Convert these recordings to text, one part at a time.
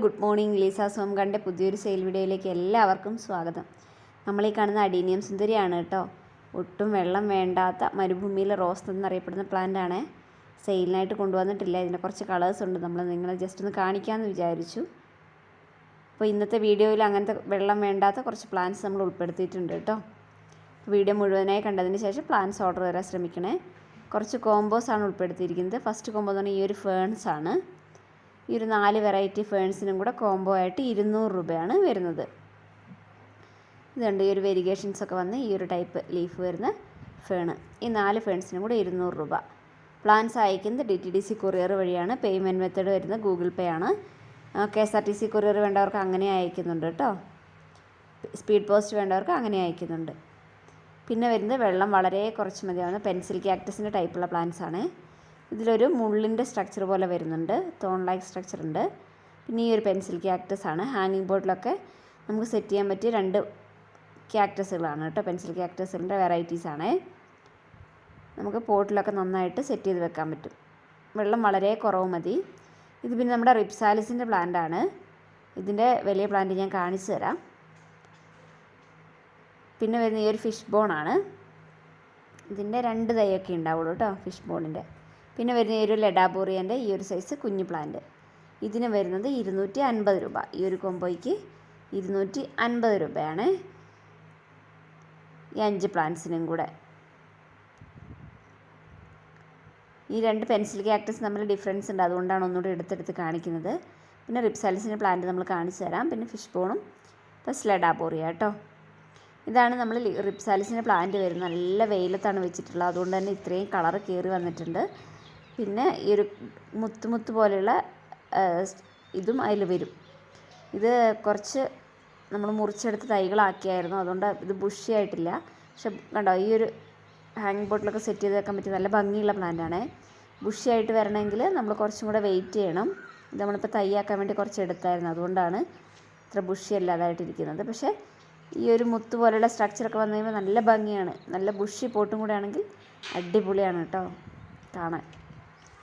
Good morning. Leesa's home ഗാർഡൻ്റെ പുതിയൊരു sale വീഡിയോയിലേക്ക് എല്ലാവർക്കും സ്വാഗതം. നമ്മളീ കാണുന്ന അഡീനിയം സുന്ദരിയാണ് കേട്ടോ. ഒട്ടും വെള്ളം വേണ്ടാത്ത മരുഭൂമിയിലെ റോസ് എന്നറിയപ്പെടുന്ന പ്ലാന്റ് ആണ്. സെയിലിനായിട്ട് കൊണ്ടുവന്നിട്ടില്ല. ഇതിൻ്റെ കുറച്ച് കളേഴ്സ് ഉണ്ട്. നമ്മൾ നിങ്ങളെ ജസ്റ്റ് ഒന്ന് കാണിക്കാമെന്ന് വിചാരിച്ചു. അപ്പോൾ ഇന്നത്തെ വീഡിയോയിൽ അങ്ങനത്തെ വെള്ളം വേണ്ടാത്ത കുറച്ച് പ്ലാന്റ്സ് നമ്മൾ ഉൾപ്പെടുത്തിയിട്ടുണ്ട് കേട്ടോ. വീഡിയോ മുഴുവനായി കണ്ടതിന് ശേഷം പ്ലാന്റ്സ് ഓർഡർ വരാൻ ശ്രമിക്കണേ. കുറച്ച് കോമ്പോസാണ് ഉൾപ്പെടുത്തിയിരിക്കുന്നത്. ഫസ്റ്റ് കോമ്പോ എന്ന് പറഞ്ഞാൽ ഈ ഒരു ഫേൺസ് ആണ്. ഈ ഒരു 4 വെറൈറ്റി ഫേൺസിനും കൂടെ കോംബോ ആയിട്ട് 200 രൂപയാണ് വരുന്നത്. ഇതുണ്ട്, ഈ ഒരു വെരിഗേഷൻസ് ഒക്കെ വന്ന് ഈ ഒരു ടൈപ്പ് ലീഫ് വരുന്ന ഫേണ്. ഈ 4 ഫേൺസിനും കൂടെ 200 രൂപ. പ്ലാൻസ് അയക്കുന്നത് DTDC കൊറിയർ വഴിയാണ്. പേയ്മെൻറ്റ് മെത്തേഡ് വരുന്നത് ഗൂഗിൾ പേ ആണ്. KSRTC കൊറിയർ വേണ്ടവർക്ക് അങ്ങനെ അയക്കുന്നുണ്ട് കേട്ടോ. സ്പീഡ് പോസ്റ്റ് വേണ്ടവർക്ക് അങ്ങനെ അയക്കുന്നുണ്ട്. പിന്നെ വരുന്നത് വെള്ളം വളരെ കുറച്ച് മതിയാവുന്ന പെൻസിൽ ക്യാക്ടസിൻ്റെ ടൈപ്പുള്ള പ്ലാന്റ്സ് ആണ്. ഇതിലൊരു മുള്ളിൻ്റെ സ്ട്രക്ചർ പോലെ വരുന്നുണ്ട്, തോൺ ലൈക്ക് സ്ട്രക്ചർ ഉണ്ട്. പിന്നെ ഈ ഒരു പെൻസിൽ ക്യാക്ടസ് ആണ്. ഹാങ്ങിങ് ബോർഡിലൊക്കെ നമുക്ക് സെറ്റ് ചെയ്യാൻ പറ്റിയ 2 ക്യാക്ടസുകളാണ് കേട്ടോ. പെൻസിൽ ക്യാക്ടസിൻ്റെ വെറൈറ്റീസ് ആണ്. നമുക്ക് പോട്ടിലൊക്കെ നന്നായിട്ട് സെറ്റ് ചെയ്ത് വെക്കാൻ പറ്റും. വെള്ളം വളരെ കുറവ് മതി. ഇത് പിന്നെ നമ്മുടെ റിപ്സാലിസിൻ്റെ പ്ലാന്റ് ആണ്. ഇതിൻ്റെ വലിയ പ്ലാന്റ് ഞാൻ കാണിച്ചു തരാം. പിന്നെ വരുന്ന ഈ ഒരു ഫിഷ് ബോൺ ആണ്. ഇതിൻ്റെ 2 തൈയൊക്കെ ഉണ്ടാവുള്ളൂ കേട്ടോ, ഫിഷ് ബോണിൻ്റെ. പിന്നെ വരുന്ന ഈ ഒരു ലെഡാബോറിയൻ്റെ ഈ ഒരു സൈസ് കുഞ്ഞു പ്ലാന്റ്. ഇതിന് വരുന്നത് 250 രൂപ. ഈ ഒരു കൊമ്പോയ്ക്ക് 250 രൂപയാണ് ഈ 5 പ്ലാന്റ്സിനും കൂടെ. ഈ 2 പെൻസിൽ ക്യാക്ടസ് തമ്മിൽ ഡിഫറൻസ് ഉണ്ട്, അതുകൊണ്ടാണ് ഒന്നുകൂടി എടുത്തെടുത്ത് കാണിക്കുന്നത്. പിന്നെ റിപ്സാലിസിൻ്റെ പ്ലാന്റ് നമ്മൾ കാണിച്ചു തരാം. പിന്നെ ഫിഷ് ബോണും പ്ലസ് ലെഡാബോറിയ കേട്ടോ. ഇതാണ് നമ്മൾ റിപ്സാലിസിൻ്റെ പ്ലാന്റ് വരുന്നത്. നല്ല വെയിലത്താണ് വെച്ചിട്ടുള്ളത്, അതുകൊണ്ട് തന്നെ ഇത്രയും കളറ് കയറി വന്നിട്ടുണ്ട്. പിന്നെ ഈ ഒരു മുത്ത് പോലെയുള്ള ഇതും അതിൽ വരും. ഇത് കുറച്ച് നമ്മൾ മുറിച്ചെടുത്ത് തൈകളാക്കിയായിരുന്നു, അതുകൊണ്ട് ഇത് ബുഷി ആയിട്ടില്ല. പക്ഷെ കണ്ടോ, ഈ ഒരു ഹാങ്ങിങ് ബോട്ടിലൊക്കെ സെറ്റ് ചെയ്ത് വെക്കാൻ പറ്റിയ നല്ല ഭംഗിയുള്ള പ്ലാന്റാണ്. ബുഷി ആയിട്ട് വരണമെങ്കിൽ നമ്മൾ കുറച്ചും കൂടെ വെയിറ്റ് ചെയ്യണം. ഇത് നമ്മളിപ്പോൾ തൈയാക്കാൻ വേണ്ടി കുറച്ച് എടുത്തായിരുന്നു, അതുകൊണ്ടാണ് ഇത്ര ബുഷി അല്ലാതായിട്ടിരിക്കുന്നത്. പക്ഷേ ഈ ഒരു മുത്ത് പോലെയുള്ള സ്ട്രക്ചറൊക്കെ വന്നു കഴിയുമ്പോൾ നല്ല ഭംഗിയാണ്. നല്ല ബുഷി പോട്ടും കൂടെ ആണെങ്കിൽ അടിപൊളിയാണ് കേട്ടോ കാണാൻ.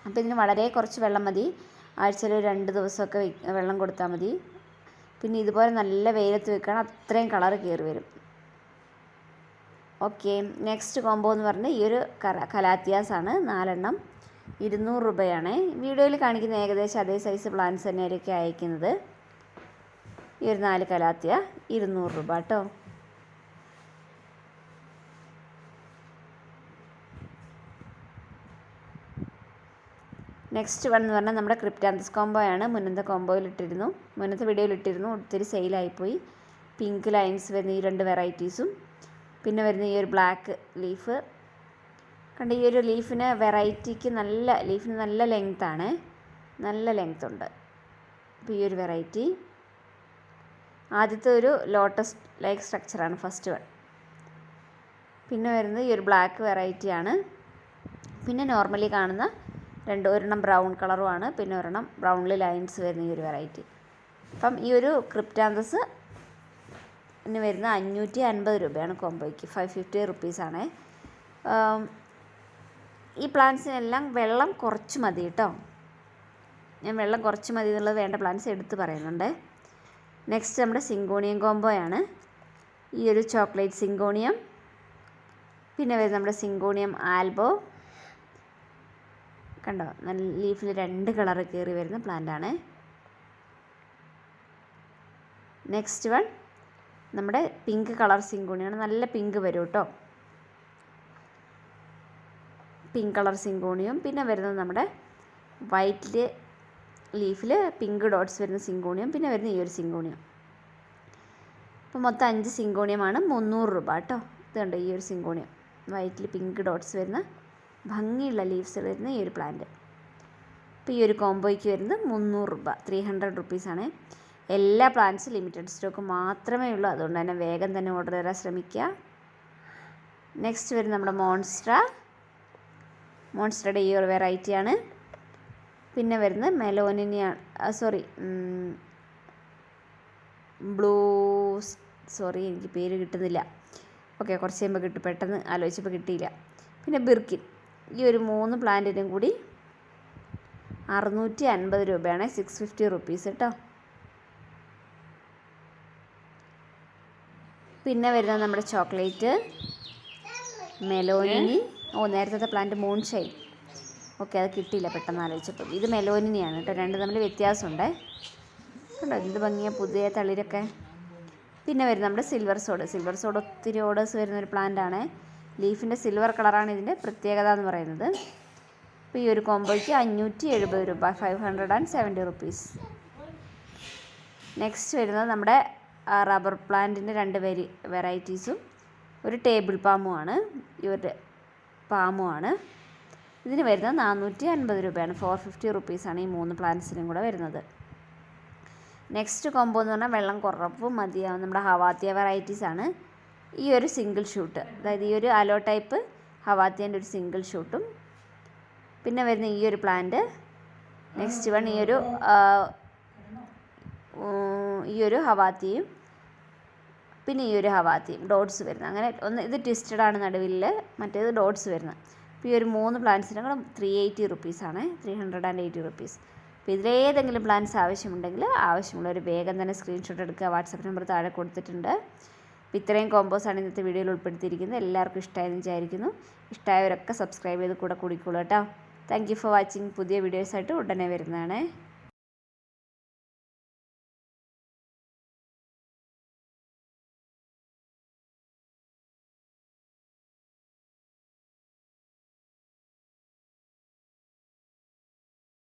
അപ്പോൾ ഇതിന് വളരെ കുറച്ച് വെള്ളം മതി. ആഴ്ചയിൽ 2 ദിവസമൊക്കെ വെള്ളം കൊടുത്താൽ മതി. പിന്നെ ഇതുപോലെ നല്ല വെയിലത്ത് വെക്കണം, അത്രയും കളറ് കയറി വരും. ഓക്കെ, നെക്സ്റ്റ് കോംബോ എന്ന് പറഞ്ഞാൽ ഈ ഒരു കലാത്തിയാസ് ആണ്. 4 എണ്ണം 200 രൂപയാണ്. വീഡിയോയിൽ കാണിക്കുന്ന ഏകദേശം അതേ സൈസ് പ്ലാന്റ്സ് തന്നെയായിരിക്കും അയക്കുന്നത്. ഈ ഒരു 4 കലാത്തിയ 200 രൂപ കേട്ടോ. നെക്സ്റ്റ് വൺ എന്ന് പറഞ്ഞാൽ നമ്മുടെ ക്രിപ്റ്റാന്തസ് കോംബോ ആണ്. മുന്നത്തെ വീഡിയോയിൽ ഇട്ടിരുന്നു, ഒത്തിരി സെയിലായിപ്പോയി. പിങ്ക് ലൈൻസ് വരുന്ന ഈ 2 വെറൈറ്റീസും പിന്നെ വരുന്ന ഈ ഒരു ബ്ലാക്ക് ലീഫ് കണ്ട്. ഈ ഒരു ലീഫിന് നല്ല ലെങ്ത്താണ്, നല്ല ലെങ്ത് ഉണ്ട്. അപ്പോൾ ഈ ഒരു വെറൈറ്റി ആദ്യത്തെ ഒരു ലോട്ടസ് ലൈക്ക് സ്ട്രക്ചറാണ് ഫസ്റ്റ് വൺ. പിന്നെ വരുന്നത് ഈ ഒരു ബ്ലാക്ക് വെറൈറ്റിയാണ്. പിന്നെ നോർമലി കാണുന്ന ഒരെണ്ണം ബ്രൗൺ കളറുമാണ്, പിന്നെ ഒരെണ്ണം ബ്രൗണിൽ ലൈൻസ് വരുന്ന ഈ ഒരു വെറൈറ്റി. അപ്പം ഈ ഒരു ക്രിപ്റ്റാന്തസ് വരുന്ന 550 രൂപയാണ് കോംബോയ്ക്ക്. 550 റുപ്പീസാണ്. ഈ പ്ലാന്റ്സിനെല്ലാം വെള്ളം കുറച്ച് മതി കേട്ടോ. ഞാൻ വെള്ളം കുറച്ച് മതി എന്നുള്ളത് വേണ്ട പ്ലാന്റ്സ് എടുത്ത് പറയുന്നുണ്ട്. നെക്സ്റ്റ് നമ്മുടെ സിങ്കോണിയം കോംബോയാണ്. ഈ ഒരു ചോക്ലേറ്റ് സിങ്കോണിയം, പിന്നെ വരുന്നത് നമ്മുടെ സിങ്കോണിയം ആൽബോ. കണ്ടോ, നല്ല ലീഫിൽ 2 കളറ് കയറി വരുന്ന പ്ലാന്റാണ്. നെക്സ്റ്റ് വൺ നമ്മുടെ പിങ്ക് കളർ സിങ്കോണിയാണ്. നല്ല പിങ്ക് വരും കേട്ടോ, പിങ്ക് കളർ സിങ്കോണിയം. പിന്നെ വരുന്നത് നമ്മുടെ വൈറ്റിൽ ലീഫിൽ പിങ്ക് ഡോട്ട്സ് വരുന്ന സിങ്കോണിയം. പിന്നെ വരുന്ന ഈ ഒരു സിങ്കോണിയം. അപ്പോൾ മൊത്തം 5 സിങ്കോണിയമാണ് 300 രൂപ കേട്ടോ. ഇതുണ്ട്, ഈ ഒരു സിങ്കോണിയം വൈറ്റിൽ പിങ്ക് ഡോട്ട്സ് വരുന്ന ഭംഗിയുള്ള ലീവ്സ് വരുന്ന ഈ ഒരു പ്ലാന്റ്. അപ്പോൾ ഈ ഒരു കോംബോയ്ക്ക് വരുന്നത് 300 രൂപ, 300 റുപ്പീസാണ്. എല്ലാ പ്ലാന്റ്സും ലിമിറ്റഡ് സ്റ്റോക്ക് മാത്രമേ ഉള്ളൂ, അതുകൊണ്ട് തന്നെ വേഗം തന്നെ ഓർഡർ തരാൻ ശ്രമിക്കുക. നെക്സ്റ്റ് വരുന്നത് നമ്മുടെ മോൺസ്റ്ററുടെ ഈ ഒരു വെറൈറ്റിയാണ്. പിന്നെ വരുന്നത് മെലോനിയാണ്, എനിക്ക് പേര് കിട്ടുന്നില്ല. ഓക്കെ, കുറച്ച് കഴിയുമ്പോൾ കിട്ടും, പെട്ടെന്ന് ആലോചിച്ചപ്പോൾ കിട്ടിയില്ല. പിന്നെ ബിർക്കിൻ, ഈ ഒരു 3 പ്ലാന്റിനും കൂടി 650 രൂപയാണ്, 650 റുപ്പീസ് കേട്ടോ. പിന്നെ വരുന്നത് നമ്മുടെ ചോക്ലേറ്റ്, മെലോനിനി. നേരത്തെ പ്ലാന്റ് മൂൺഷൈൻ. ഓക്കെ, അത് കിട്ടിയില്ല പെട്ടെന്ന് ആലോചിച്ചപ്പം. ഇത് മെലോനിനിയാണ് കേട്ടോ. രണ്ട് തമ്മിൽ വ്യത്യാസമുണ്ട് കണ്ടോ, എന്ത് ഭംഗിയാണ് പുതിയ തളിരൊക്കെ. പിന്നെ വരുന്നത് നമ്മുടെ സിൽവർ സോഡ് ഒത്തിരി ഓർഡേഴ്സ് വരുന്നൊരു പ്ലാന്റാണ്. ലീഫിൻ്റെ സിൽവർ കളറാണ് ഇതിൻ്റെ പ്രത്യേകത എന്ന് പറയുന്നത്. അപ്പോൾ ഈ ഒരു കോംബോയ്ക്ക് 570 രൂപ, 570 റുപ്പീസ്. നെക്സ്റ്റ് വരുന്നത് നമ്മുടെ റബ്ബർ പ്ലാന്റിൻ്റെ 2 വെറൈറ്റീസും ഒരു ടേബിൾ പാമുമാണ്. ഈ ഒരു പാമുമാണ്. ഇതിന് വരുന്നത് 450 രൂപയാണ്, 450 റുപ്പീസാണ് ഈ 3 പ്ലാന്റ്സിനും കൂടെ വരുന്നത്. നെക്സ്റ്റ് കോംബോ എന്ന് പറഞ്ഞാൽ വെള്ളം കുറവ് മതിയാവും നമ്മുടെ ഹവാത്തിയ വെറൈറ്റീസാണ്. ഈ ഒരു സിംഗിൾ ഷൂട്ട്, അതായത് ഈ ഒരു അലോ ടൈപ്പ് ഹവാത്തിയൻ്റെ ഒരു സിംഗിൾ ഷൂട്ടും, പിന്നെ വരുന്ന ഈ ഒരു പ്ലാന്റ്, നെക്സ്റ്റ് വൺ ഈ ഒരു ഹവാത്തിയും, പിന്നെ ഈ ഒരു ഹവാത്തിയും ഡോട്ട്സ് വരുന്നത്. അങ്ങനെ ഇത് ട്വിസ്റ്റഡ് ആണ് നടുവിൽ, മറ്റേത് ഡോട്ട്സ് വരുന്നത്. അപ്പോൾ ഈ ഒരു 3 പ്ലാന്റ്സിനും കൂടെ 380 റുപ്പീസാണ്, 380 റുപ്പീസ്. അപ്പോൾ ഇതിലേതെങ്കിലും പ്ലാന്റ്സ് ആവശ്യമുണ്ടെങ്കിൽ ആവശ്യമുള്ളവർ വേഗം തന്നെ സ്ക്രീൻഷോട്ട് എടുക്കുക. വാട്സപ്പ് നമ്പർ താഴെ കൊടുത്തിട്ടുണ്ട്. അപ്പോൾ ഇത്രയും കോമ്പോസാണ് ഇന്നത്തെ വീഡിയോയിൽ ഉൾപ്പെടുത്തിയിരിക്കുന്നത്. എല്ലാവർക്കും ഇഷ്ടമായെന്ന് വിചാരിക്കുന്നു. ഇഷ്ടമായവരൊക്കെ സബ്സ്ക്രൈബ് ചെയ്ത് കൂടിക്കോളൂ കേട്ടോ. Thank you for watching. പുതിയ വീഡിയോസായിട്ട് ഉടനെ വരുന്നതാണ്.